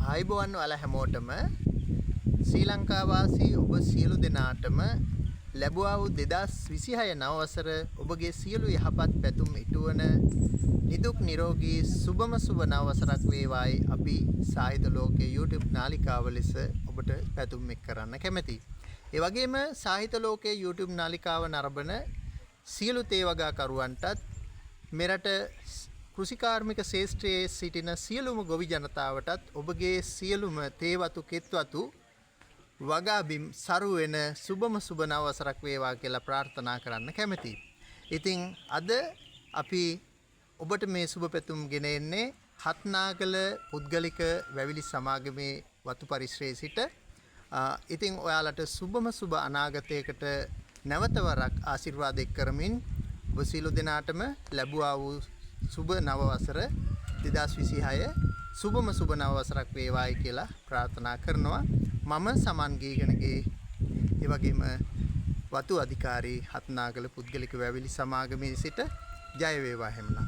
ආයිබෝවන් ඔයාලා හැමෝටම ශ්‍රී ලංකා වාසී ඔබ සියලු දෙනාටම ලැබුවා වූ 2026 නව වසර ඔබගේ සියලු යහපත් පැතුම් ඉටුවන නිදුක් නිරෝගී සුබම සුබ නව වසරක් වේවායි අපි සාහිත්‍ය ලෝකයේ YouTube නාලිකාව ලෙස ඔබට පැතුම් එක් කරන්න කැමැතියි. ඒ වගේම සාහිත්‍ය ලෝකයේ YouTube නාලිකාව නරඹන සියලු තේවගාකරුවන්ටත් මෙරට කෘෂිකාර්මික ශේෂ්ත්‍රයේ සිටින සියලුම ගොවි ජනතාවටත් ඔබගේ සියලුම තේවතු කෙත්වතු වගාබිම් සරු වෙන සුබම සුබ නව වසරක් වේවා කියලා ප්‍රාර්ථනා කරන්න කැමැතියි. ඉතින් අද අපි ඔබට මේ සුබ පැතුම් ගෙන එන්නේ හත්නාගල පුද්ගලික වැවිලි සමාගමේ වතු පරිශ්‍රයේ සිට. ඉතින් ඔයාලට සුබම සුබ අනාගතයකට නැවත වරක් ආශිර්වාද එක් කරමින් ඔබ සියලු දෙනාටම ලැබුවා වූ සුබ නව වසර 2026 සුබම සුබ නව වසරක් වේවායි කියලා ප්‍රාර්ථනා කරනවා. මම සමන් ගීගණගේ ඒ වගේම වතු අධිකාරී හත්නාගල පුද්ගලික වැවිලි සමාගමේ සිට ජය වේවා හැමලා.